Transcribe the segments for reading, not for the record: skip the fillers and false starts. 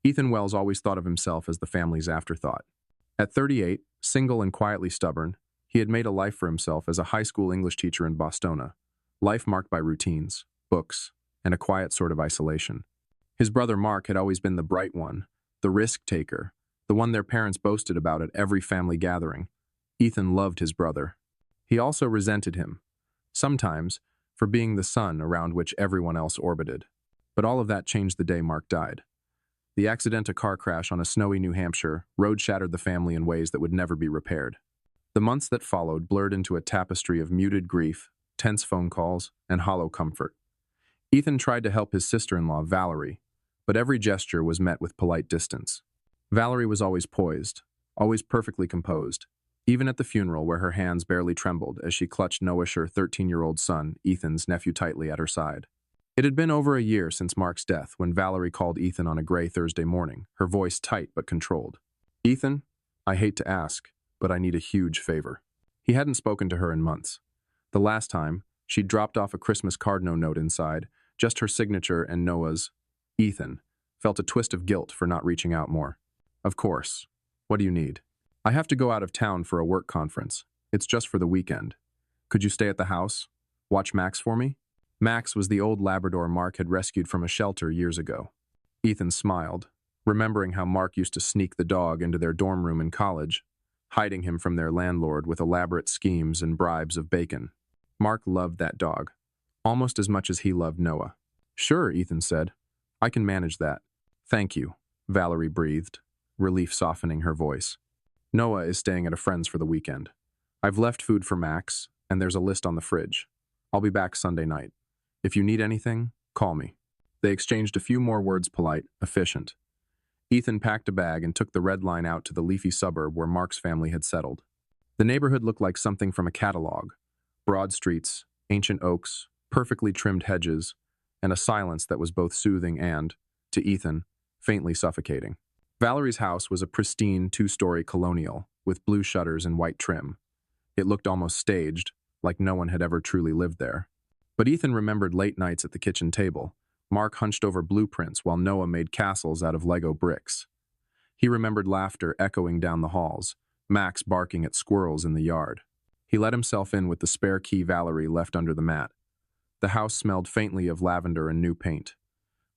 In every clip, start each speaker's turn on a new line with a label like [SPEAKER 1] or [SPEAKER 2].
[SPEAKER 1] Ethan Wells always thought of himself as the family's afterthought. At 38, single and quietly stubborn, he had made a life for himself as a high school English teacher in Bostona, life marked by routines, books, and a quiet sort of isolation. His brother Mark had always been the bright one, the risk-taker, the one their parents boasted about at every family gathering. Ethan loved his brother. He also resented him, sometimes, for being the sun around which everyone else orbited. But all of that changed the day Mark died. The accidental car crash on a snowy New Hampshire road shattered the family in ways that would never be repaired. The months that followed blurred into a tapestry of muted grief, tense phone calls, and hollow comfort. Ethan tried to help his sister-in-law, Valerie, but every gesture was met with polite distance. Valerie was always poised, always perfectly composed, even at the funeral where her hands barely trembled as she clutched Noah's 13-year-old son, Ethan's nephew, tightly at her side. It had been over a year since Mark's death when Valerie called Ethan on a gray Thursday morning, her voice tight but controlled. "Ethan, I hate to ask, but I need a huge favor." He hadn't spoken to her in months. The last time, she'd dropped off a Christmas card note inside, just her signature and Noah's. Ethan felt a twist of guilt for not reaching out more. "Of course. What do you need?" "I have to go out of town for a work conference. It's just for the weekend. Could you stay at the house? Watch Max for me?" Max was the old Labrador Mark had rescued from a shelter years ago. Ethan smiled, remembering how Mark used to sneak the dog into their dorm room in college, hiding him from their landlord with elaborate schemes and bribes of bacon. Mark loved that dog, almost as much as he loved Noah. "Sure," Ethan said. "I can manage that." "Thank you," Valerie breathed, relief softening her voice. "Noah is staying at a friend's for the weekend. I've left food for Max, and there's a list on the fridge. I'll be back Sunday night. If you need anything, call me." They exchanged a few more words, polite, efficient. Ethan packed a bag and took the red line out to the leafy suburb where Mark's family had settled. The neighborhood looked like something from a catalog. Broad streets, ancient oaks, perfectly trimmed hedges, and a silence that was both soothing and, to Ethan, faintly suffocating. Valerie's house was a pristine two-story colonial with blue shutters and white trim. It looked almost staged, like no one had ever truly lived there. But Ethan remembered late nights at the kitchen table, Mark hunched over blueprints while Noah made castles out of Lego bricks. He remembered laughter echoing down the halls, Max barking at squirrels in the yard. He let himself in with the spare key Valerie left under the mat. The house smelled faintly of lavender and new paint.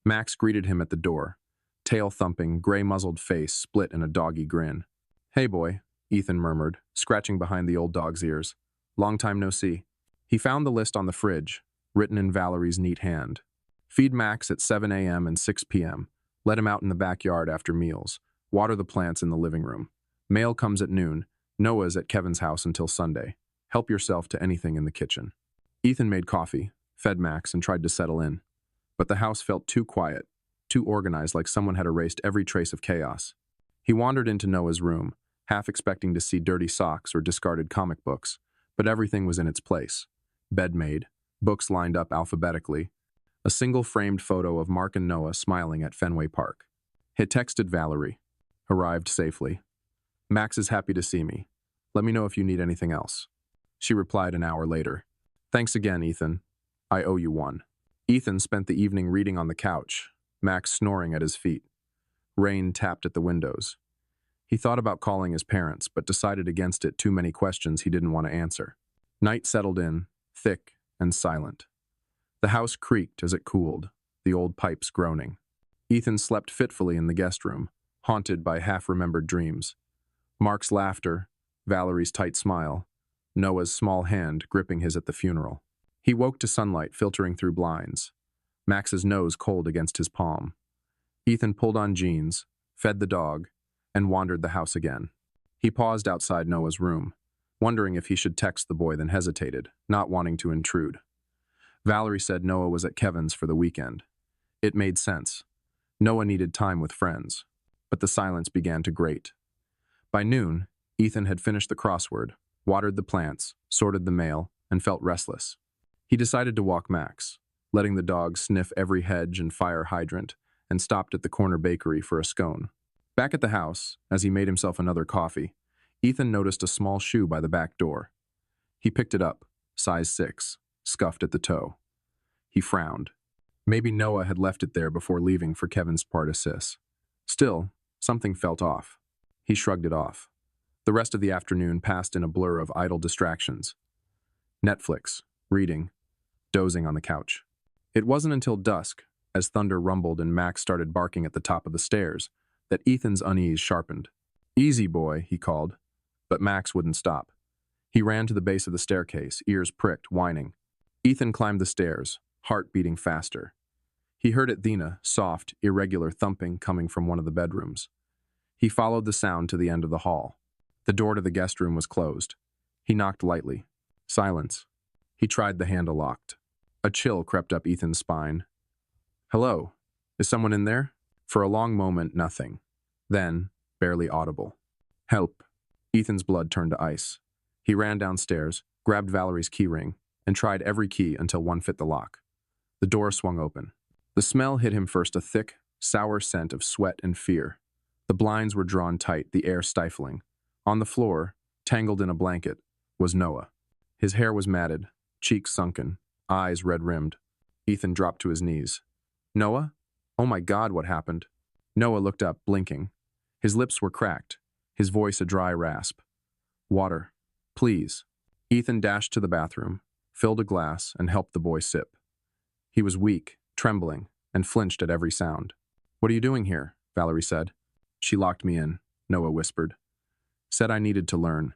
[SPEAKER 1] Max greeted him at the door, tail-thumping, gray-muzzled face split in a doggy grin. "Hey, boy," Ethan murmured, scratching behind the old dog's ears. "Long time no see." He found the list on the fridge, written in Valerie's neat hand. Feed Max at 7 a.m. and 6 p.m. Let him out in the backyard after meals. Water the plants in the living room. Mail comes at noon. Noah's at Kevin's house until Sunday. Help yourself to anything in the kitchen. Ethan made coffee, fed Max, and tried to settle in. But the house felt too quiet, too organized, like someone had erased every trace of chaos. He wandered into Noah's room, half expecting to see dirty socks or discarded comic books, but everything was in its place. Bed made, books lined up alphabetically, a single framed photo of Mark and Noah smiling at Fenway Park. He texted Valerie. Arrived safely. "Max is happy to see me. Let me know if you need anything else." She replied an hour later. "Thanks again, Ethan. I owe you one." Ethan spent the evening reading on the couch, Max snoring at his feet. Rain tapped at the windows. He thought about calling his parents, but decided against it. Too many questions he didn't want to answer. Night settled in, thick and silent. The house creaked as it cooled, the old pipes groaning. Ethan slept fitfully in the guest room, haunted by half-remembered dreams. Mark's laughter, Valerie's tight smile, Noah's small hand gripping his at the funeral. He woke to sunlight filtering through blinds, Max's nose cold against his palm. Ethan pulled on jeans, fed the dog, and wandered the house again. He paused outside Noah's room, wondering if he should text the boy, then hesitated, not wanting to intrude. Valerie said Noah was at Kevin's for the weekend. It made sense. Noah needed time with friends, but the silence began to grate. By noon, Ethan had finished the crossword, watered the plants, sorted the mail, and felt restless. He decided to walk Max, letting the dog sniff every hedge and fire hydrant, and stopped at the corner bakery for a scone. Back at the house, as he made himself another coffee, Ethan noticed a small shoe by the back door. He picked it up, size 6, scuffed at the toe. He frowned. Maybe Noah had left it there before leaving for Kevin's party. Still, something felt off. He shrugged it off. The rest of the afternoon passed in a blur of idle distractions. Netflix, reading, dozing on the couch. It wasn't until dusk, as thunder rumbled and Max started barking at the top of the stairs, that Ethan's unease sharpened. "Easy, boy," he called. But Max wouldn't stop. He ran to the base of the staircase, ears pricked, whining. Ethan climbed the stairs, heart beating faster. He heard Athena, soft, irregular thumping coming from one of the bedrooms. He followed the sound to the end of the hall. The door to the guest room was closed. He knocked lightly. Silence. He tried the handle locked. A chill crept up Ethan's spine. "Hello? Is someone in there?" For a long moment, nothing. Then, barely audible. "Help." Ethan's blood turned to ice. He ran downstairs, grabbed Valerie's keyring, and tried every key until one fit the lock. The door swung open. The smell hit him first, a thick, sour scent of sweat and fear. The blinds were drawn tight, the air stifling. On the floor, tangled in a blanket, was Noah. His hair was matted, cheeks sunken, eyes red-rimmed. Ethan dropped to his knees. "Noah? Oh my God, what happened?" Noah looked up, blinking. His lips were cracked, his voice a dry rasp. "Water, please." Ethan dashed to the bathroom, filled a glass, and helped the boy sip. He was weak, trembling, and flinched at every sound. "What are you doing here?" Valerie said. "She locked me in," Noah whispered. "Said I needed to learn,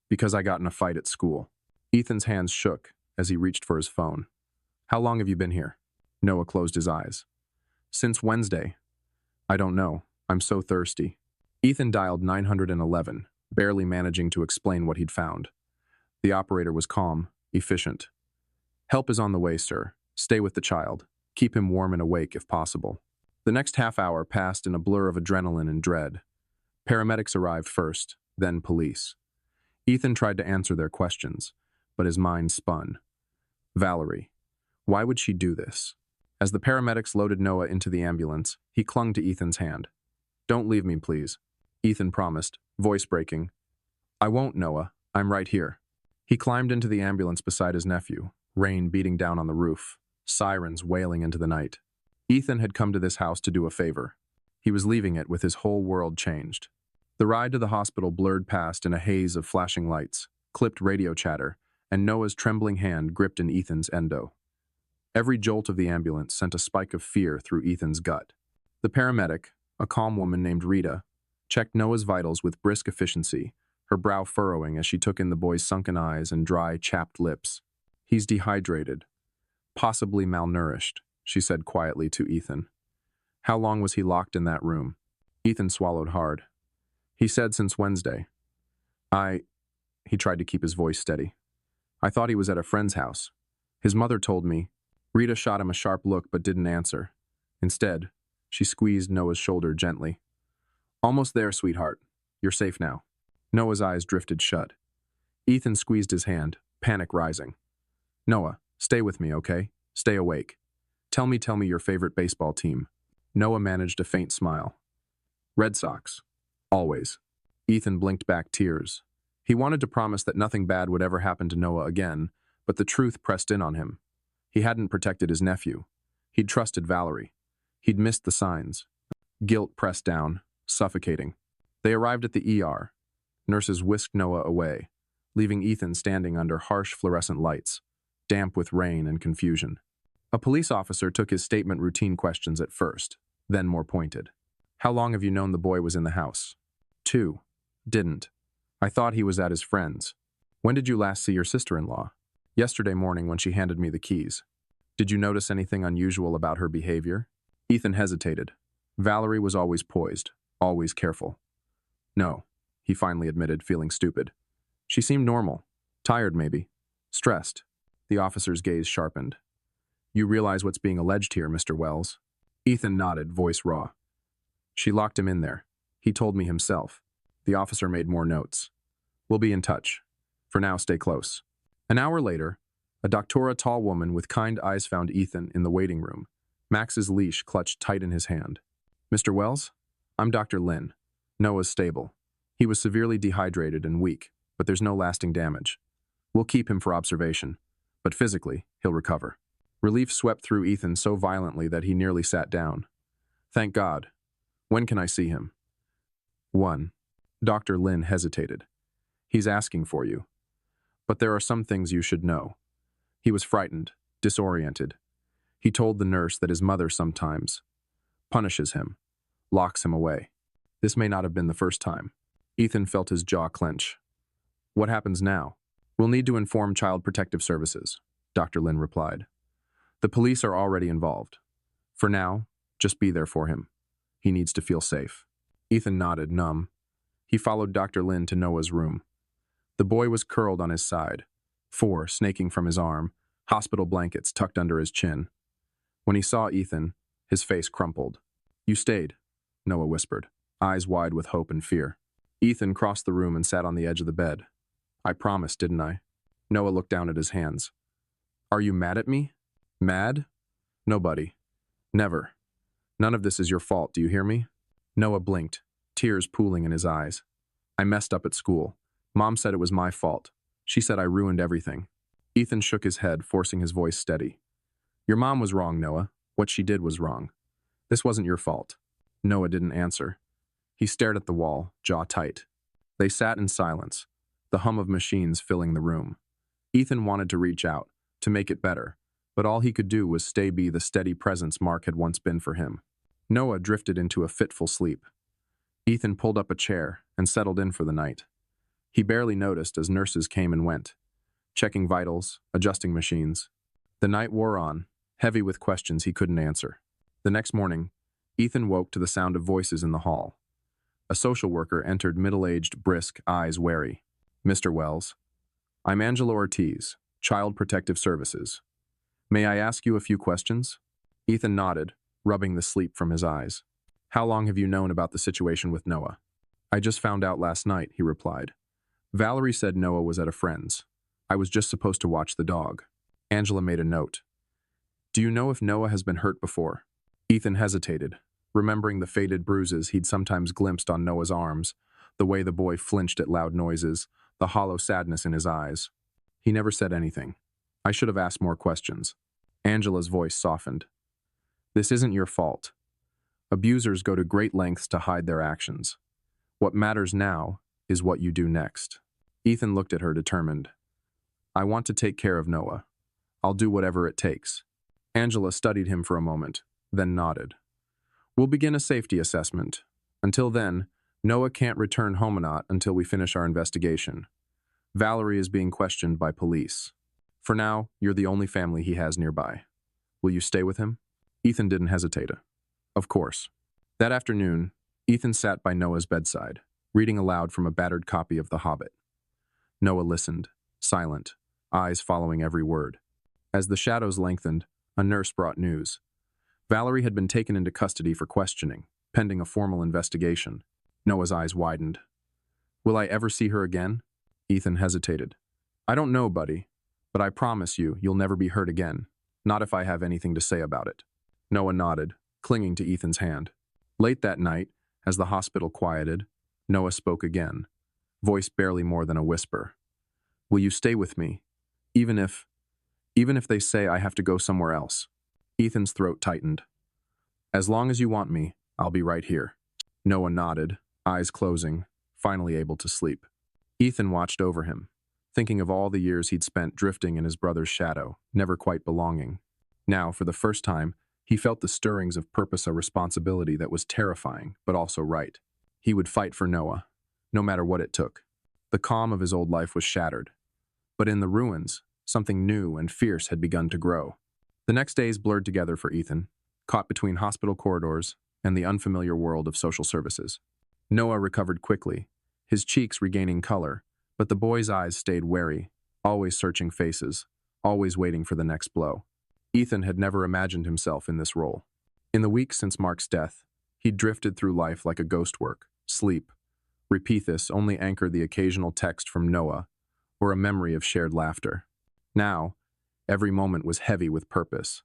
[SPEAKER 1] because I got in a fight at school." Ethan's hands shook as he reached for his phone. "How long have you been here?" Noah closed his eyes. "Since Wednesday." "I don't know. I'm so thirsty." Ethan dialed 911, barely managing to explain what he'd found. The operator was calm, efficient. "Help is on the way, sir. Stay with the child. Keep him warm and awake if possible." The next half hour passed in a blur of adrenaline and dread. Paramedics arrived first, then police. Ethan tried to answer their questions, but his mind spun. Valerie. Why would she do this? As the paramedics loaded Noah into the ambulance, he clung to Ethan's hand. "Don't leave me, please," Ethan promised, voice breaking. "I won't, Noah. I'm right here." He climbed into the ambulance beside his nephew, rain beating down on the roof, sirens wailing into the night. Ethan had come to this house to do a favor. He was leaving it with his whole world changed. The ride to the hospital blurred past in a haze of flashing lights, clipped radio chatter, and Noah's trembling hand gripped in Ethan's endo. Every jolt of the ambulance sent a spike of fear through Ethan's gut. The paramedic, a calm woman named Rita, checked Noah's vitals with brisk efficiency, her brow furrowing as she took in the boy's sunken eyes and dry, chapped lips. "He's dehydrated, possibly malnourished," she said quietly to Ethan. "How long was he locked in that room?" Ethan swallowed hard. He said since Wednesday. He tried to keep his voice steady. "I thought he was at a friend's house. His mother told me." Rita shot him a sharp look but didn't answer. Instead, she squeezed Noah's shoulder gently. "Almost there, sweetheart. You're safe now." Noah's eyes drifted shut. Ethan squeezed his hand, panic rising. "Noah, stay with me, okay? Stay awake. Tell me your favorite baseball team." Noah managed a faint smile. "Red Sox. Always." Ethan blinked back tears. He wanted to promise that nothing bad would ever happen to Noah again, but the truth pressed in on him. He hadn't protected his nephew. He'd trusted Valerie. He'd missed the signs. Guilt pressed down, suffocating. They arrived at the ER. Nurses whisked Noah away, leaving Ethan standing under harsh fluorescent lights, damp with rain and confusion. A police officer took his statement routine questions at first, then more pointed. "How long have you known the boy was in the house?" 2. "Didn't. I thought he was at his friend's." "When did you last see your sister-in-law?" "Yesterday morning when she handed me the keys." "Did you notice anything unusual about her behavior?" Ethan hesitated. Valerie was always poised, always careful. "No," he finally admitted, feeling stupid. "She seemed normal. Tired, maybe. Stressed." The officer's gaze sharpened. "You realize what's being alleged here, Mr. Wells?" Ethan nodded, voice raw. "She locked him in there. He told me himself." The officer made more notes. "We'll be in touch. For now, stay close." An hour later, a doctora tall woman with kind eyes found Ethan in the waiting room, Max's leash clutched tight in his hand. "Mr. Wells? I'm Dr. Lin. Noah's stable. He was severely dehydrated and weak, but there's no lasting damage. We'll keep him for observation, but physically, he'll recover." Relief swept through Ethan so violently that he nearly sat down. "Thank God. When can I see him? 1. Dr. Lin hesitated. He's asking for you. But there are some things you should know. He was frightened, disoriented. He told the nurse that his mother sometimes punishes him, locks him away. This may not have been the first time. Ethan felt his jaw clench. What happens now? We'll need to inform Child Protective Services, Dr. Lin replied. The police are already involved. For now, just be there for him. He needs to feel safe. Ethan nodded, numb. He followed Dr. Lin to Noah's room. The boy was curled on his side, snaking from his arm, hospital blankets tucked under his chin. When he saw Ethan, his face crumpled. You stayed, Noah whispered, eyes wide with hope and fear. Ethan crossed the room and sat on the edge of the bed. I promised, didn't I? Noah looked down at his hands. Are you mad at me? Mad? Nobody. Never. None of this is your fault, do you hear me? Noah blinked, tears pooling in his eyes. I messed up at school. Mom said it was my fault. She said I ruined everything. Ethan shook his head, forcing his voice steady. Your mom was wrong, Noah. What she did was wrong. This wasn't your fault. Noah didn't answer. He stared at the wall, jaw tight. They sat in silence, the hum of machines filling the room. Ethan wanted to reach out, to make it better, but all he could do was be the steady presence Mark had once been for him. Noah drifted into a fitful sleep. Ethan pulled up a chair and settled in for the night. He barely noticed as nurses came and went, checking vitals, adjusting machines. The night wore on, heavy with questions he couldn't answer. The next morning, Ethan woke to the sound of voices in the hall. A social worker entered, middle-aged, brisk, eyes wary. Mr. Wells, I'm Angela Ortiz, Child Protective Services. May I ask you a few questions? Ethan nodded, rubbing the sleep from his eyes. How long have you known about the situation with Noah? I just found out last night, he replied. Valerie said Noah was at a friend's. I was just supposed to watch the dog. Angela made a note. Do you know if Noah has been hurt before? Ethan hesitated, remembering the faded bruises he'd sometimes glimpsed on Noah's arms, the way the boy flinched at loud noises, the hollow sadness in his eyes. He never said anything. I should have asked more questions. Angela's voice softened. This isn't your fault. Abusers go to great lengths to hide their actions. What matters now is what you do next. Ethan looked at her, determined. I want to take care of Noah. I'll do whatever it takes. Angela studied him for a moment, then nodded. We'll begin a safety assessment. Until then, Noah can't return Hominot until we finish our investigation. Valerie is being questioned by police. For now, you're the only family he has nearby. Will you stay with him? Ethan didn't hesitate. Of course. That afternoon, Ethan sat by Noah's bedside, reading aloud from a battered copy of The Hobbit. Noah listened, silent, eyes following every word. As the shadows lengthened, a nurse brought news. Valerie had been taken into custody for questioning, pending a formal investigation. Noah's eyes widened. Will I ever see her again? Ethan hesitated. I don't know, buddy, but I promise you'll never be hurt again. Not if I have anything to say about it. Noah nodded, clinging to Ethan's hand. Late that night, as the hospital quieted, Noah spoke again, voice barely more than a whisper. Will you stay with me, even if they say I have to go somewhere else? Ethan's throat tightened. As long as you want me, I'll be right here. Noah nodded, eyes closing, finally able to sleep. Ethan watched over him, thinking of all the years he'd spent drifting in his brother's shadow, never quite belonging. Now, for the first time, he felt the stirrings of purpose, a responsibility that was terrifying, but also right. He would fight for Noah, no matter what it took. The calm of his old life was shattered. But in the ruins, something new and fierce had begun to grow. The next days blurred together for Ethan, caught between hospital corridors and the unfamiliar world of social services. Noah recovered quickly, his cheeks regaining color, but the boy's eyes stayed wary, always searching faces, always waiting for the next blow. Ethan had never imagined himself in this role. In the weeks since Mark's death, he'd drifted through life like a ghost work, sleep. Repeat this, only anchored the occasional text from Noah, or a memory of shared laughter. Now, every moment was heavy with purpose.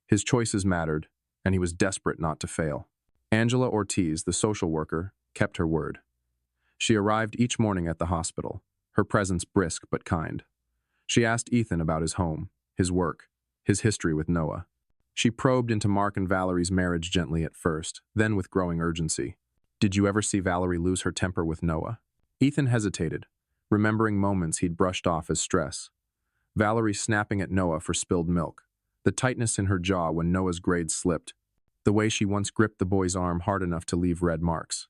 [SPEAKER 1] His choices mattered, and he was desperate not to fail. Angela Ortiz, the social worker, kept her word. She arrived each morning at the hospital, her presence brisk but kind. She asked Ethan about his home, his work, his history with Noah. She probed into Mark and Valerie's marriage gently at first, then with growing urgency. Did you ever see Valerie lose her temper with Noah? Ethan hesitated, remembering moments he'd brushed off as stress. Valerie snapping at Noah for spilled milk, the tightness in her jaw when Noah's grades slipped, the way she once gripped the boy's arm hard enough to leave red marks.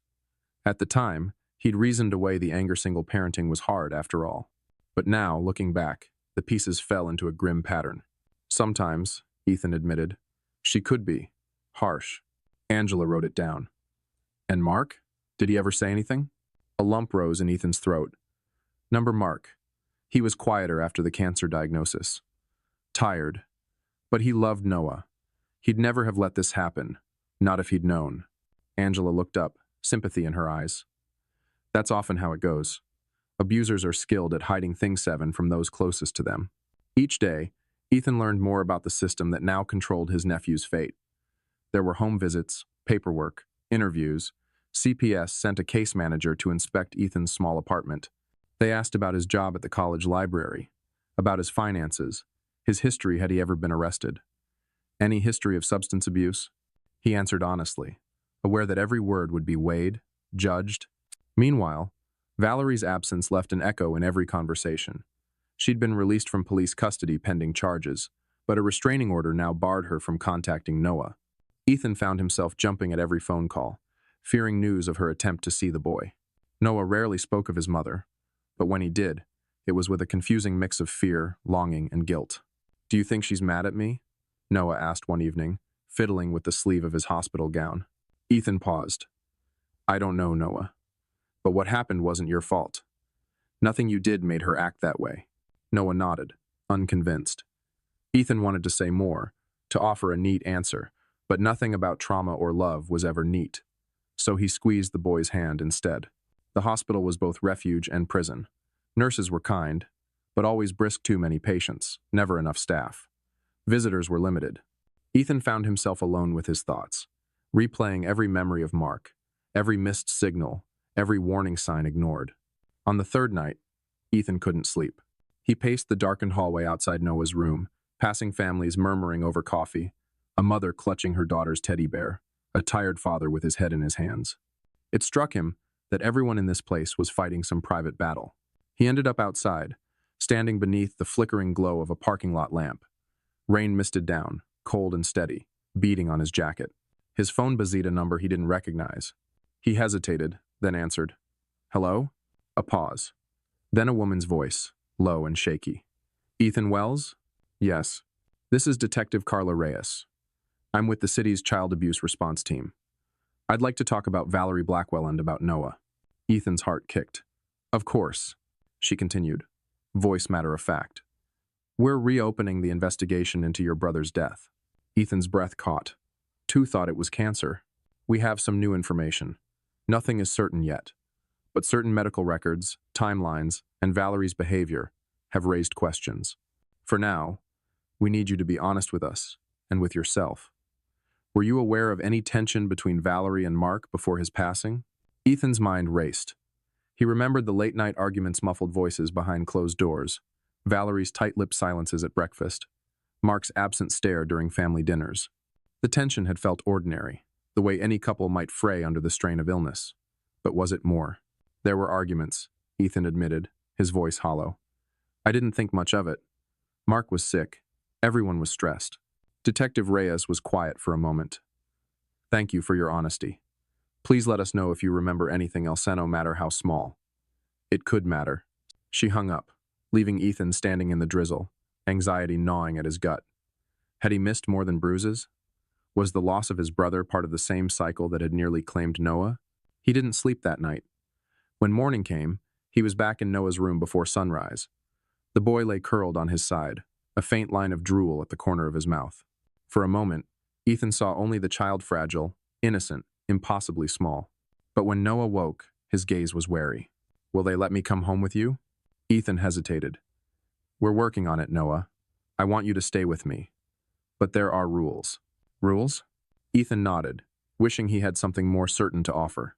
[SPEAKER 1] At the time, he'd reasoned away the anger single parenting was hard after all. But now, looking back, the pieces fell into a grim pattern. Sometimes, Ethan admitted, she could be harsh. Angela wrote it down. And Mark? Did he ever say anything? A lump rose in Ethan's throat. Number Mark. He was quieter after the cancer diagnosis. Tired. But he loved Noah. He'd never have let this happen, not if he'd known. Angela looked up, sympathy in her eyes. That's often how it goes. Abusers are skilled at hiding things, Seven, from those closest to them. Each day, Ethan learned more about the system that now controlled his nephew's fate. There were home visits, paperwork, interviews. CPS sent a case manager to inspect Ethan's small apartment. They asked about his job at the college library, about his finances, his history had he ever been arrested. Any history of substance abuse? He answered honestly, aware that every word would be weighed, judged. Meanwhile, Valerie's absence left an echo in every conversation. She'd been released from police custody pending charges, but a restraining order now barred her from contacting Noah. Ethan found himself jumping at every phone call, fearing news of her attempt to see the boy. Noah rarely spoke of his mother, but when he did, it was with a confusing mix of fear, longing, and guilt. Do you think she's mad at me? Noah asked one evening, fiddling with the sleeve of his hospital gown. Ethan paused. I don't know, Noah. But what happened wasn't your fault. Nothing you did made her act that way. Noah nodded, unconvinced. Ethan wanted to say more, to offer a neat answer, but nothing about trauma or love was ever neat. So he squeezed the boy's hand instead. The hospital was both refuge and prison. Nurses were kind, but always brisk too many patients, never enough staff. Visitors were limited. Ethan found himself alone with his thoughts, replaying every memory of Mark, every missed signal, every warning sign ignored. On the third night, Ethan couldn't sleep. He paced the darkened hallway outside Noah's room, passing families murmuring over coffee, a mother clutching her daughter's teddy bear, a tired father with his head in his hands. It struck him that everyone in this place was fighting some private battle. He ended up outside, standing beneath the flickering glow of a parking lot lamp. Rain misted down, cold and steady, beating on his jacket. His phone buzzed a number he didn't recognize. He hesitated, then answered. Hello? A pause. Then a woman's voice, low and shaky. Ethan Wells? Yes. This is Detective Carla Reyes. I'm with the city's child abuse response team. I'd like to talk about Valerie Blackwell and about Noah. Ethan's heart kicked. Of course, she continued, voice matter of fact. We're reopening the investigation into your brother's death. Ethan's breath caught. Two thought it was cancer. We have some new information. Nothing is certain yet, but certain medical records, timelines, and Valerie's behavior have raised questions. For now, we need you to be honest with us and with yourself. Were you aware of any tension between Valerie and Mark before his passing? Ethan's mind raced. He remembered the late-night arguments, muffled voices behind closed doors, Valerie's tight-lipped silences at breakfast, Mark's absent stare during family dinners. The tension had felt ordinary, the way any couple might fray under the strain of illness. But was it more? There were arguments, Ethan admitted, his voice hollow. I didn't think much of it. Mark was sick. Everyone was stressed. Detective Reyes was quiet for a moment. Thank you for your honesty. Please let us know if you remember anything else, no matter how small. It could matter. She hung up, leaving Ethan standing in the drizzle, anxiety gnawing at his gut. Had he missed more than bruises? Was the loss of his brother part of the same cycle that had nearly claimed Noah? He didn't sleep that night. When morning came, he was back in Noah's room before sunrise. The boy lay curled on his side, a faint line of drool at the corner of his mouth. For a moment, Ethan saw only the child, fragile, innocent, impossibly small. But when Noah woke, his gaze was wary. Will they let me come home with you? Ethan hesitated. We're working on it, Noah. I want you to stay with me. But there are rules. Rules? Ethan nodded, wishing he had something more certain to offer.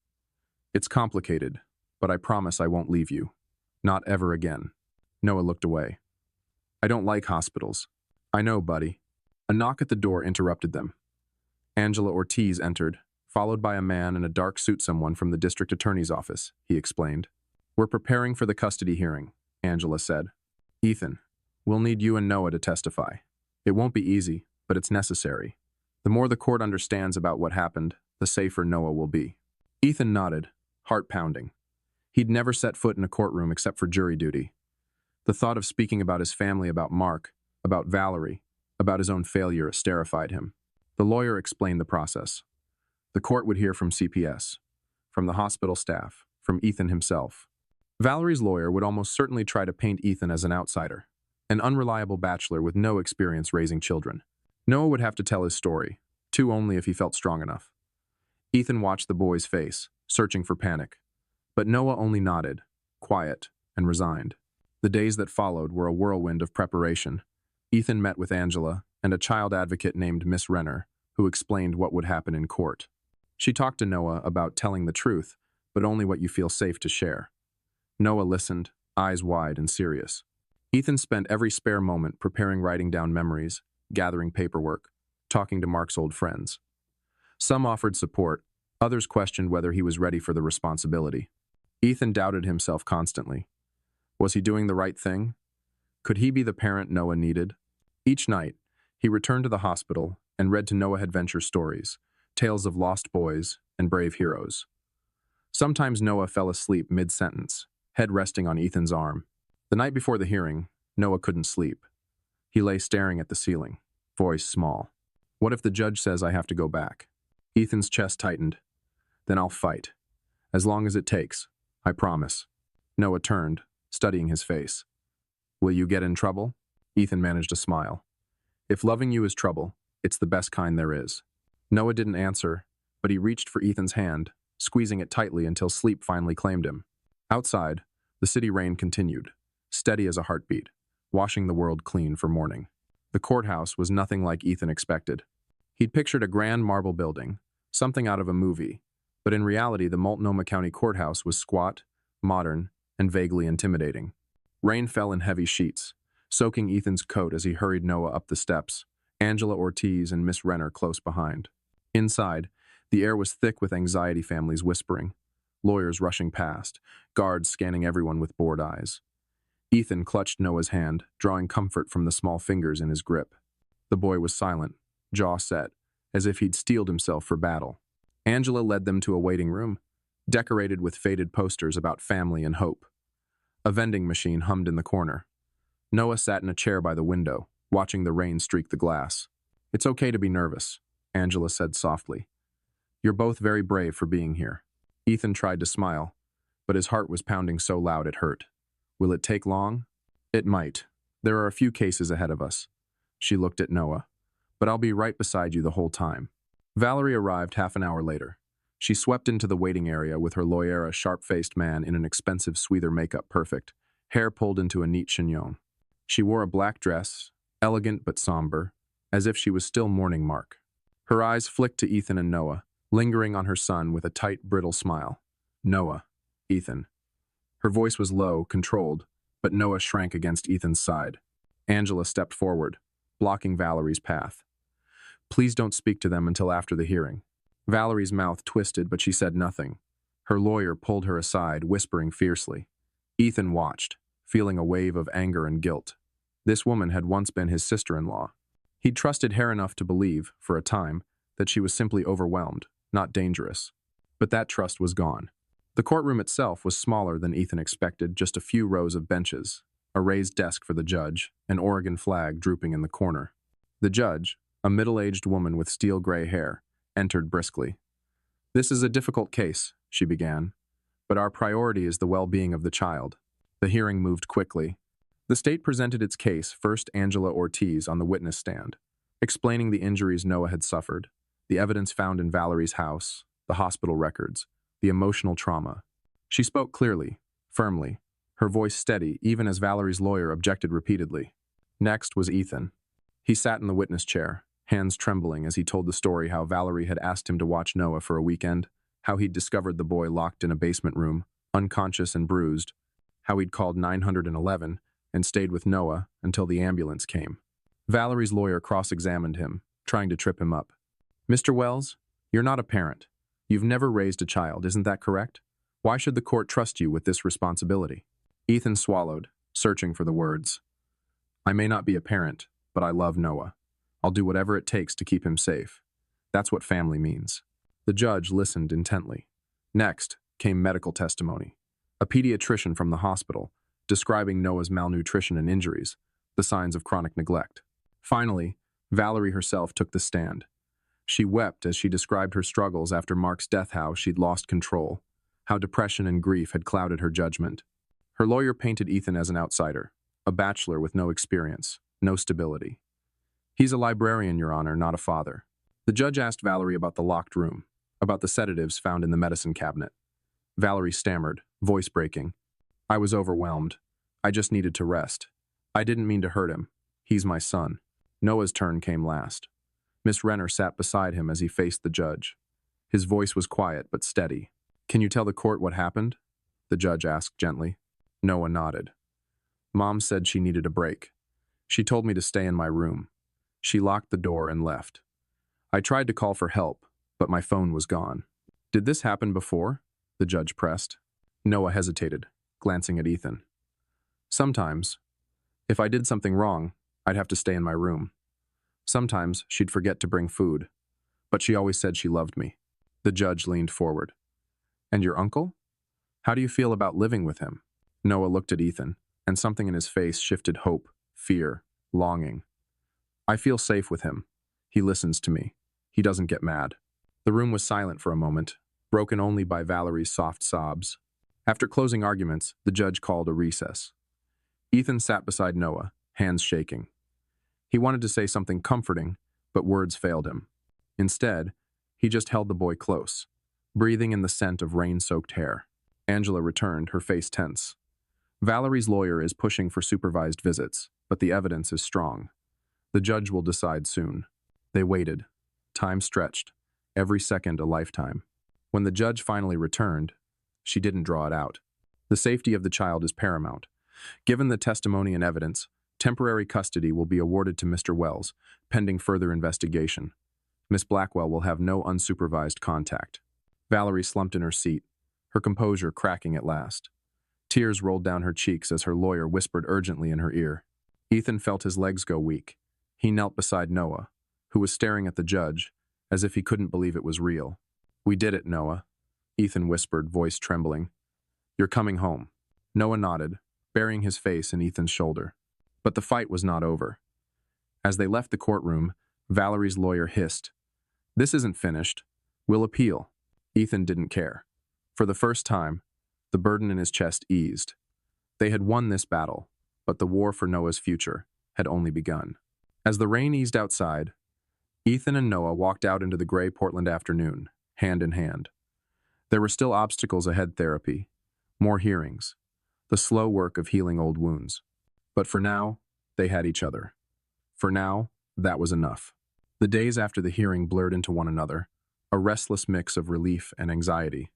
[SPEAKER 1] It's complicated, but I promise I won't leave you. Not ever again. Noah looked away. I don't like hospitals. I know, buddy. A knock at the door interrupted them. Angela Ortiz entered, followed by a man in a dark suit, someone from the district attorney's office, he explained. We're preparing for the custody hearing, Angela said. Ethan, we'll need you and Noah to testify. It won't be easy, but it's necessary. The more the court understands about what happened, the safer Noah will be. Ethan nodded, heart pounding. He'd never set foot in a courtroom except for jury duty. The thought of speaking about his family, about Mark, about Valerie, about his own failure terrified him. The lawyer explained the process. The court would hear from CPS, from the hospital staff, from Ethan himself. Valerie's lawyer would almost certainly try to paint Ethan as an outsider, an unreliable bachelor with no experience raising children. Noah would have to tell his story, too, only if he felt strong enough. Ethan watched the boy's face, searching for panic. But Noah only nodded, quiet and resigned. The days that followed were a whirlwind of preparation. Ethan met with Angela and a child advocate named Miss Renner, who explained what would happen in court. She talked to Noah about telling the truth, but only what you feel safe to share. Noah listened, eyes wide and serious. Ethan spent every spare moment preparing, writing down memories, gathering paperwork, talking to Mark's old friends. Some offered support, others questioned whether he was ready for the responsibility. Ethan doubted himself constantly. Was he doing the right thing? Could he be the parent Noah needed? Each night, he returned to the hospital and read to Noah adventure stories, tales of lost boys and brave heroes. Sometimes Noah fell asleep mid-sentence, head resting on Ethan's arm. The night before the hearing, Noah couldn't sleep. He lay staring at the ceiling, voice small. What if the judge says I have to go back? Ethan's chest tightened. Then I'll fight. As long as it takes, I promise. Noah turned, studying his face. Will you get in trouble? Ethan managed a smile. If loving you is trouble, it's the best kind there is. Noah didn't answer, but he reached for Ethan's hand, squeezing it tightly until sleep finally claimed him. Outside, the city rain continued, steady as a heartbeat, washing the world clean for morning. The courthouse was nothing like Ethan expected. He'd pictured a grand marble building, something out of a movie, but in reality the Multnomah County Courthouse was squat, modern, and vaguely intimidating. Rain fell in heavy sheets, soaking Ethan's coat as he hurried Noah up the steps, Angela Ortiz and Miss Renner close behind. Inside, the air was thick with anxiety, families whispering, lawyers rushing past, guards scanning everyone with bored eyes. Ethan clutched Noah's hand, drawing comfort from the small fingers in his grip. The boy was silent, jaw set, as if he'd steeled himself for battle. Angela led them to a waiting room, decorated with faded posters about family and hope. A vending machine hummed in the corner. Noah sat in a chair by the window, watching the rain streak the glass. It's okay to be nervous, Angela said softly. You're both very brave for being here. Ethan tried to smile, but his heart was pounding so loud it hurt. Will it take long? It might. There are a few cases ahead of us. She looked at Noah. But I'll be right beside you the whole time. Valerie arrived half an hour later. She swept into the waiting area with her lawyer, a sharp-faced man in an expensive sweater makeup perfect, hair pulled into a neat chignon. She wore a black dress, elegant but somber, as if she was still mourning Mark. Her eyes flicked to Ethan and Noah, lingering on her son with a tight, brittle smile. Noah, Ethan. Her voice was low, controlled, but Noah shrank against Ethan's side. Angela stepped forward, blocking Valerie's path. Please don't speak to them until after the hearing. Valerie's mouth twisted, but she said nothing. Her lawyer pulled her aside, whispering fiercely. Ethan watched, feeling a wave of anger and guilt. This woman had once been his sister-in-law. He'd trusted her enough to believe, for a time, that she was simply overwhelmed, not dangerous. But that trust was gone. The courtroom itself was smaller than Ethan expected, just a few rows of benches, a raised desk for the judge, an Oregon flag drooping in the corner. The judge, a middle-aged woman with steel-gray hair, entered briskly. This is a difficult case, she began, but our priority is the well-being of the child. The hearing moved quickly. The state presented its case, first Angela Ortiz on the witness stand, explaining the injuries Noah had suffered, the evidence found in Valerie's house, the hospital records, the emotional trauma. She spoke clearly, firmly, her voice steady even as Valerie's lawyer objected repeatedly. Next was Ethan. He sat in the witness chair, hands trembling as he told the story how Valerie had asked him to watch Noah for a weekend, how he'd discovered the boy locked in a basement room, unconscious and bruised, how he'd called 911 and stayed with Noah until the ambulance came. Valerie's lawyer cross-examined him, trying to trip him up. Mr. Wells, you're not a parent. You've never raised a child, isn't that correct? Why should the court trust you with this responsibility? Ethan swallowed, searching for the words. I may not be a parent, but I love Noah. I'll do whatever it takes to keep him safe. That's what family means. The judge listened intently. Next came medical testimony. A pediatrician from the hospital, describing Noah's malnutrition and injuries, the signs of chronic neglect. Finally, Valerie herself took the stand. She wept as she described her struggles after Mark's death, how she'd lost control, how depression and grief had clouded her judgment. Her lawyer painted Ethan as an outsider, a bachelor with no experience, no stability. He's a librarian, Your Honor, not a father. The judge asked Valerie about the locked room, about the sedatives found in the medicine cabinet. Valerie stammered, voice breaking. I was overwhelmed. I just needed to rest. I didn't mean to hurt him. He's my son. Noah's turn came last. Miss Renner sat beside him as he faced the judge. His voice was quiet but steady. Can you tell the court what happened? The judge asked gently. Noah nodded. Mom said she needed a break. She told me to stay in my room. She locked the door and left. I tried to call for help, but my phone was gone. Did this happen before? The judge pressed. Noah hesitated, glancing at Ethan. Sometimes. If I did something wrong, I'd have to stay in my room. Sometimes she'd forget to bring food, but she always said she loved me. The judge leaned forward. And your uncle? How do you feel about living with him? Noah looked at Ethan, and something in his face shifted hope, fear, longing. I feel safe with him. He listens to me. He doesn't get mad. The room was silent for a moment, broken only by Valerie's soft sobs. After closing arguments, the judge called a recess. Ethan sat beside Noah, hands shaking. He wanted to say something comforting, but words failed him. Instead, he just held the boy close, breathing in the scent of rain-soaked hair. Angela returned, her face tense. Valerie's lawyer is pushing for supervised visits, but the evidence is strong. The judge will decide soon. They waited. Time stretched, every second a lifetime. When the judge finally returned, she didn't draw it out. The safety of the child is paramount. Given the testimony and evidence, temporary custody will be awarded to Mr. Wells, pending further investigation. Miss Blackwell will have no unsupervised contact. Valerie slumped in her seat, her composure cracking at last. Tears rolled down her cheeks as her lawyer whispered urgently in her ear. Ethan felt his legs go weak. He knelt beside Noah, who was staring at the judge, as if he couldn't believe it was real. We did it, Noah, Ethan whispered, voice trembling. You're coming home. Noah nodded, burying his face in Ethan's shoulder. But the fight was not over. As they left the courtroom, Valerie's lawyer hissed, This isn't finished. We'll appeal. Ethan didn't care. For the first time, the burden in his chest eased. They had won this battle, but the war for Noah's future had only begun. As the rain eased outside, Ethan and Noah walked out into the gray Portland afternoon, hand in hand. There were still obstacles ahead: therapy, more hearings, the slow work of healing old wounds. But for now, they had each other. For now, that was enough. The days after the hearing blurred into one another, a restless mix of relief and anxiety.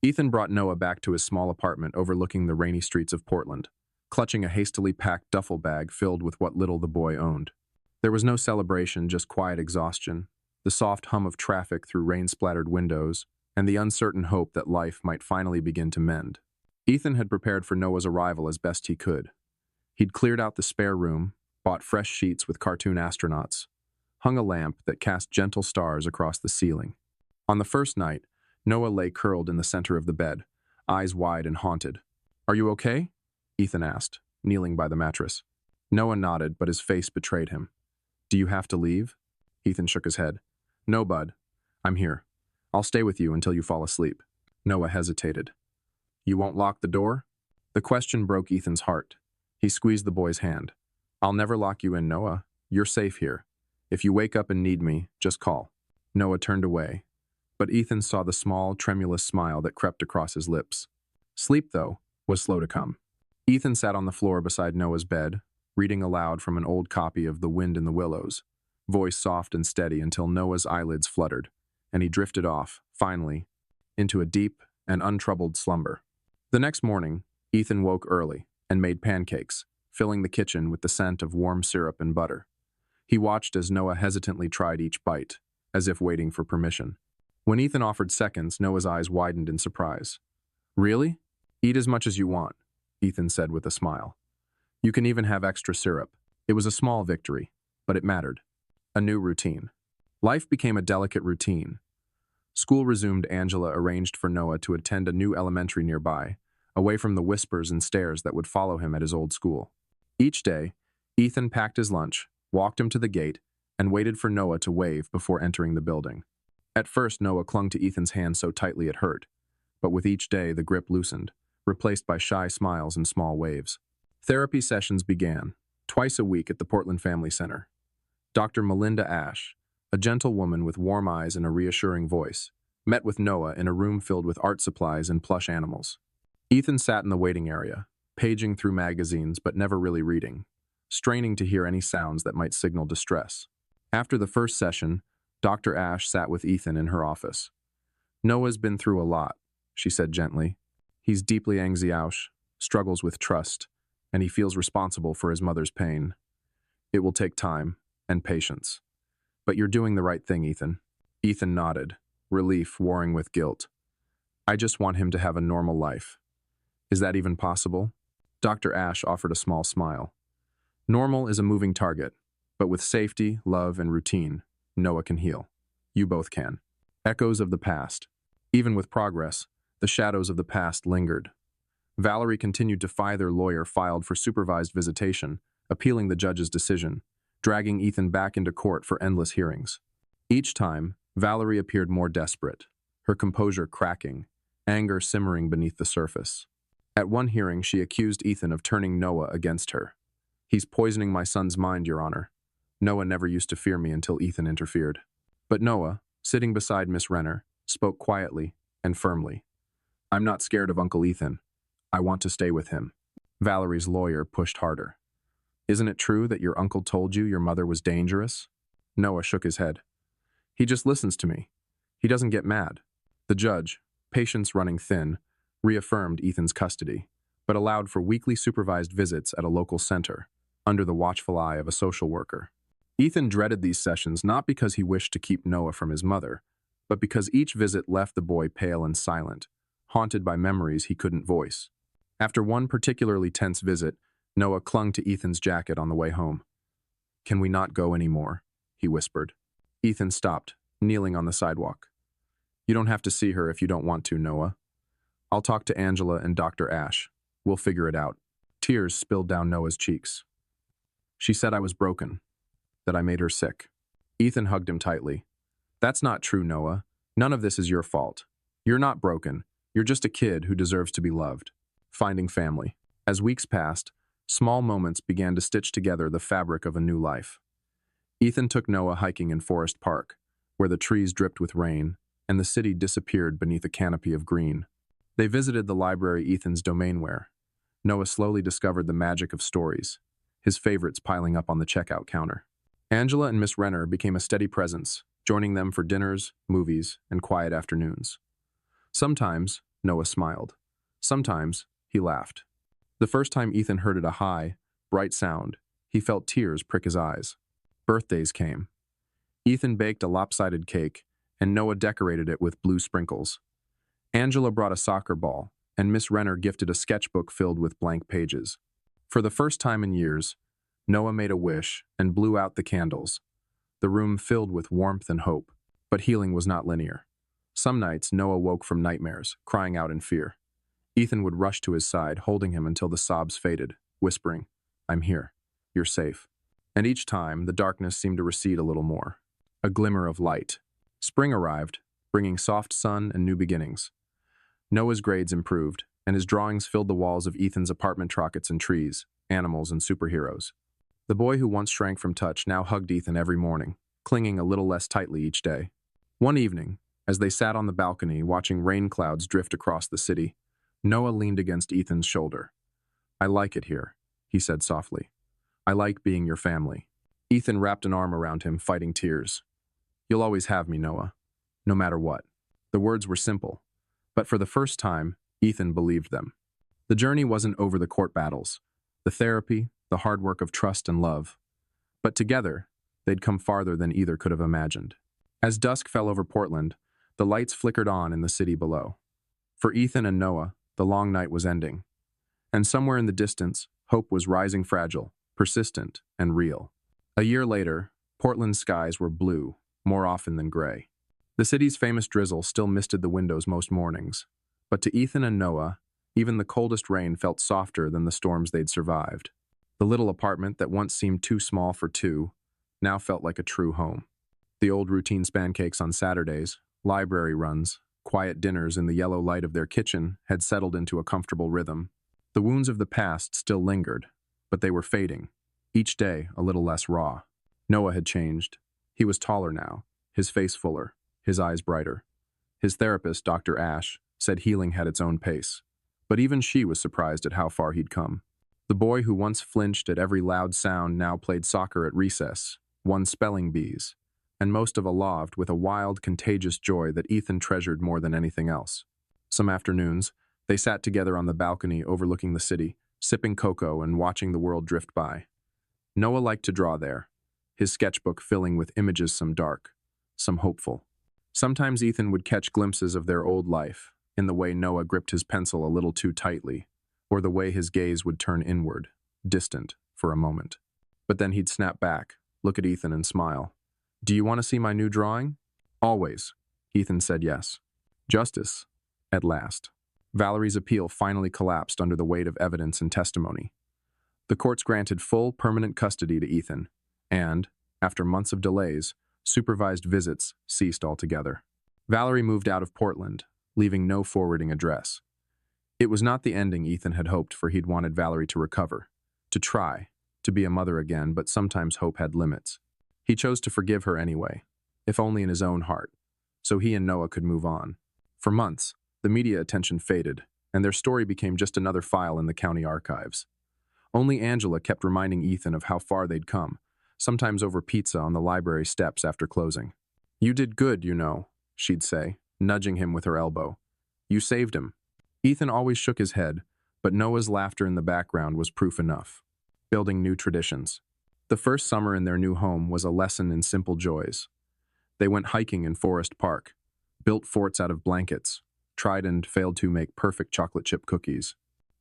[SPEAKER 1] Ethan brought Noah back to his small apartment overlooking the rainy streets of Portland, clutching a hastily packed duffel bag filled with what little the boy owned. There was no celebration, just quiet exhaustion, the soft hum of traffic through rain-splattered windows, and the uncertain hope that life might finally begin to mend. Ethan had prepared for Noah's arrival as best he could. He'd cleared out the spare room, bought fresh sheets with cartoon astronauts, hung a lamp that cast gentle stars across the ceiling. On the first night, Noah lay curled in the center of the bed, eyes wide and haunted. Are you okay? Ethan asked, kneeling by the mattress. Noah nodded, but his face betrayed him. Do you have to leave? Ethan shook his head. No, bud. I'm here. I'll stay with you until you fall asleep. Noah hesitated. You won't lock the door? The question broke Ethan's heart. He squeezed the boy's hand. I'll never lock you in, Noah. You're safe here. If you wake up and need me, just call. Noah turned away, but Ethan saw the small, tremulous smile that crept across his lips. Sleep, though, was slow to come. Ethan sat on the floor beside Noah's bed, reading aloud from an old copy of The Wind in the Willows, voice soft and steady until Noah's eyelids fluttered, and he drifted off, finally, into a deep and untroubled slumber. The next morning, Ethan woke early and made pancakes, filling the kitchen with the scent of warm syrup and butter. He watched as Noah hesitantly tried each bite, as if waiting for permission. When Ethan offered seconds, Noah's eyes widened in surprise. "Really? Eat as much as you want," Ethan said with a smile. "You can even have extra syrup." It was a small victory, but it mattered. A new routine. Life became a delicate routine. School resumed. Angela arranged for Noah to attend a new elementary nearby, away from the whispers and stares that would follow him at his old school. Each day, Ethan packed his lunch, walked him to the gate, and waited for Noah to wave before entering the building. At first, Noah clung to Ethan's hand so tightly it hurt, but with each day the grip loosened, replaced by shy smiles and small waves. Therapy sessions began, twice a week at the Portland Family Center. Dr. Melinda Ash, a gentle woman with warm eyes and a reassuring voice, met with Noah in a room filled with art supplies and plush animals. Ethan sat in the waiting area, paging through magazines but never really reading, straining to hear any sounds that might signal distress. After the first session, Dr. Ash sat with Ethan in her office. "Noah's been through a lot," she said gently. "He's deeply anxious, struggles with trust, and he feels responsible for his mother's pain. It will take time and patience. But you're doing the right thing, Ethan." Ethan nodded, relief warring with guilt. "I just want him to have a normal life." "Is that even possible?" Dr. Ash offered a small smile. "Normal is a moving target, but with safety, love, and routine, Noah can heal. You both can." Echoes of the past. Even with progress, the shadows of the past lingered. Valerie continued to file. Their lawyer filed for supervised visitation, appealing the judge's decision, dragging Ethan back into court for endless hearings. Each time, Valerie appeared more desperate, her composure cracking, anger simmering beneath the surface. At one hearing, she accused Ethan of turning Noah against her. "He's poisoning my son's mind, Your Honor. Noah never used to fear me until Ethan interfered." But Noah, sitting beside Miss Renner, spoke quietly and firmly. "I'm not scared of Uncle Ethan. I want to stay with him." Valerie's lawyer pushed harder. "Isn't it true that your uncle told you your mother was dangerous?" Noah shook his head. "He just listens to me. He doesn't get mad." The judge, patience running thin, reaffirmed Ethan's custody, but allowed for weekly supervised visits at a local center, under the watchful eye of a social worker. Ethan dreaded these sessions not because he wished to keep Noah from his mother, but because each visit left the boy pale and silent, haunted by memories he couldn't voice. After one particularly tense visit, Noah clung to Ethan's jacket on the way home. "Can we not go anymore?" he whispered. Ethan stopped, kneeling on the sidewalk. "You don't have to see her if you don't want to, Noah. I'll talk to Angela and Dr. Ash. We'll figure it out." Tears spilled down Noah's cheeks. "She said I was broken, that I made her sick." Ethan hugged him tightly. "That's not true, Noah. None of this is your fault. You're not broken. You're just a kid who deserves to be loved." Finding family. As weeks passed, small moments began to stitch together the fabric of a new life. Ethan took Noah hiking in Forest Park, where the trees dripped with rain, and the city disappeared beneath a canopy of green. They visited the library, Ethan's domain where Noah slowly discovered the magic of stories, his favorites piling up on the checkout counter. Angela and Miss Renner became a steady presence, joining them for dinners, movies, and quiet afternoons. Sometimes, Noah smiled. Sometimes, he laughed. The first time Ethan heard a high, bright sound, he felt tears prick his eyes. Birthdays came. Ethan baked a lopsided cake, and Noah decorated it with blue sprinkles. Angela brought a soccer ball, and Miss Renner gifted a sketchbook filled with blank pages. For the first time in years, Noah made a wish and blew out the candles. The room filled with warmth and hope, but healing was not linear. Some nights, Noah woke from nightmares, crying out in fear. Ethan would rush to his side, holding him until the sobs faded, whispering, "I'm here. You're safe." And each time, the darkness seemed to recede a little more. A glimmer of light. Spring arrived, bringing soft sun and new beginnings. Noah's grades improved, and his drawings filled the walls of Ethan's apartment. Rockets and trees, animals and superheroes. The boy who once shrank from touch now hugged Ethan every morning, clinging a little less tightly each day. One evening, as they sat on the balcony watching rain clouds drift across the city, Noah leaned against Ethan's shoulder. "I like it here," he said softly. "I like being your family." Ethan wrapped an arm around him, fighting tears. "You'll always have me, Noah, no matter what." The words were simple, but for the first time, Ethan believed them. The journey wasn't over the court battles, the therapy, the hard work of trust and love. But together, they'd come farther than either could have imagined. As dusk fell over Portland, the lights flickered on in the city below. For Ethan and Noah, the long night was ending. And somewhere in the distance, hope was rising fragile, persistent, and real. A year later, Portland's skies were blue, more often than gray. The city's famous drizzle still misted the windows most mornings, but to Ethan and Noah, even the coldest rain felt softer than the storms they'd survived. The little apartment that once seemed too small for two now felt like a true home. The old routine pancakes on Saturdays, library runs, quiet dinners in the yellow light of their kitchen had settled into a comfortable rhythm. The wounds of the past still lingered, but they were fading, each day a little less raw. Noah had changed. He was taller now, his face fuller, his eyes brighter. His therapist, Dr. Ash, said healing had its own pace, but even she was surprised at how far he'd come. The boy who once flinched at every loud sound now played soccer at recess, won spelling bees, and most of all loved with a wild, contagious joy that Ethan treasured more than anything else. Some afternoons, they sat together on the balcony overlooking the city, sipping cocoa and watching the world drift by. Noah liked to draw there, his sketchbook filling with images some dark, some hopeful. Sometimes Ethan would catch glimpses of their old life, in the way Noah gripped his pencil a little too tightly, or the way his gaze would turn inward, distant, for a moment. But then he'd snap back, look at Ethan and smile. "Do you want to see my new drawing?" "Always." Ethan said yes. Justice, at last. Valerie's appeal finally collapsed under the weight of evidence and testimony. The courts granted full, permanent custody to Ethan, and, after months of delays, supervised visits ceased altogether. Valerie moved out of Portland, leaving no forwarding address. It was not the ending Ethan had hoped for. He'd wanted Valerie to recover, to try, to be a mother again, but sometimes hope had limits. He chose to forgive her anyway, if only in his own heart, so he and Noah could move on. For months, the media attention faded, and their story became just another file in the county archives. Only Angela kept reminding Ethan of how far they'd come, sometimes over pizza on the library steps after closing. "You did good, you know," she'd say, nudging him with her elbow. "You saved him." Ethan always shook his head, but Noah's laughter in the background was proof enough. Building new traditions. The first summer in their new home was a lesson in simple joys. They went hiking in Forest Park, built forts out of blankets, tried and failed to make perfect chocolate chip cookies.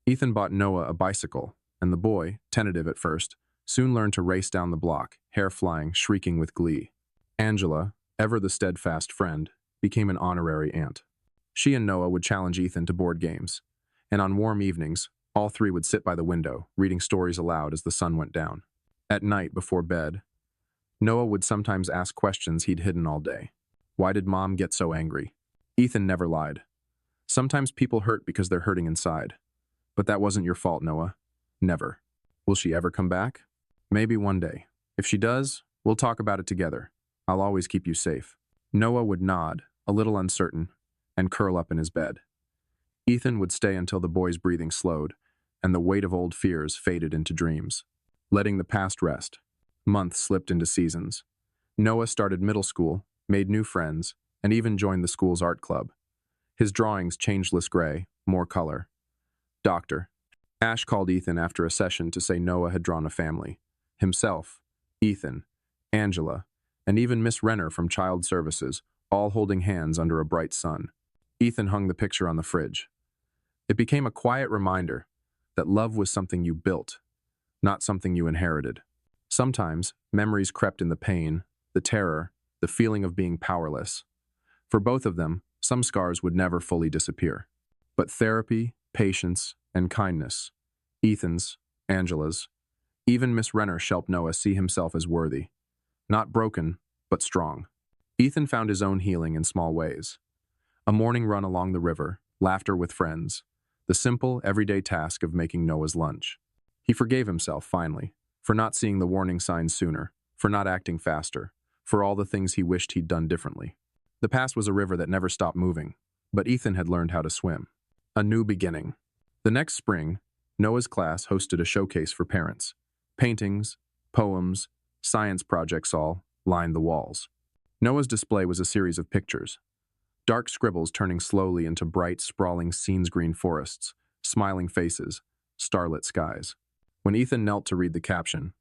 [SPEAKER 1] Ethan bought Noah a bicycle, and the boy, tentative at first, soon learned to race down the block, hair flying, shrieking with glee. Angela, ever the steadfast friend, became an honorary aunt. She and Noah would challenge Ethan to board games, and on warm evenings, all three would sit by the window, reading stories aloud as the sun went down. At night, before bed, Noah would sometimes ask questions he'd hidden all day. Why did Mom get so angry? Ethan never lied. Sometimes people hurt because they're hurting inside. But that wasn't your fault, Noah. Never. Will she ever come back? Maybe one day. If she does, we'll talk about it together. I'll always keep you safe. Noah would nod, a little uncertain, and curl up in his bed. Ethan would stay until the boy's breathing slowed, and the weight of old fears faded into dreams. Letting the past rest. Months slipped into seasons. Noah started middle school, made new friends, and even joined the school's art club. His drawings changeless gray, more color. Doctor. Ash called Ethan after a session to say Noah had drawn a family. Himself, Ethan, Angela, and even Miss Renner from Child Services, all holding hands under a bright sun. Ethan hung the picture on the fridge. It became a quiet reminder that love was something you built, not something you inherited. Sometimes, memories crept in the pain, the terror, the feeling of being powerless. For both of them, some scars would never fully disappear. But therapy, patience, and kindness, Ethan's, Angela's, even Miss Renner helped Noah see himself as worthy. Not broken, but strong. Ethan found his own healing in small ways. A morning run along the river, laughter with friends, the simple, everyday task of making Noah's lunch. He forgave himself, finally, for not seeing the warning signs sooner, for not acting faster, for all the things he wished he'd done differently. The past was a river that never stopped moving, but Ethan had learned how to swim. A new beginning. The next spring, Noah's class hosted a showcase for parents. Paintings, poems, science projects all lined the walls. Noah's display was a series of pictures. Dark scribbles turning slowly into bright, sprawling scenes-green forests, smiling faces, starlit skies. When Ethan knelt to read the caption,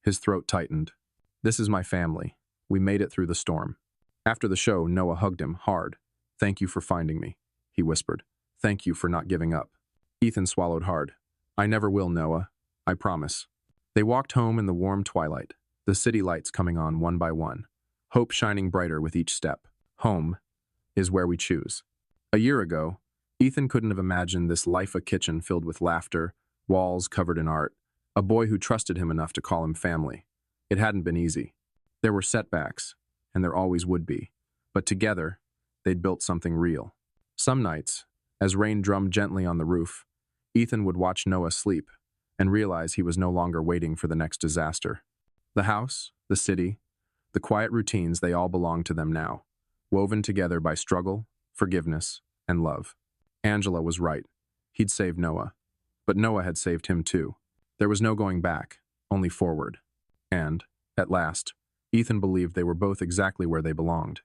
[SPEAKER 1] his throat tightened. This is my family. We made it through the storm. After the show, Noah hugged him hard. Thank you for finding me, he whispered. Thank you for not giving up. Ethan swallowed hard. I never will, Noah. I promise. They walked home in the warm twilight, the city lights coming on one by one, hope shining brighter with each step. Home is where we choose. A year ago, Ethan couldn't have imagined this life-a kitchen filled with laughter, walls covered in art, a boy who trusted him enough to call him family. It hadn't been easy. There were setbacks, and there always would be. But together, they'd built something real. Some nights, as rain drummed gently on the roof, Ethan would watch Noah sleep and realize he was no longer waiting for the next disaster. The house, the city, the quiet routines, they all belonged to them now, woven together by struggle, forgiveness, and love. Angela was right. He'd saved Noah. But Noah had saved him too. There was no going back, only forward. And, at last, Ethan believed they were both exactly where they belonged.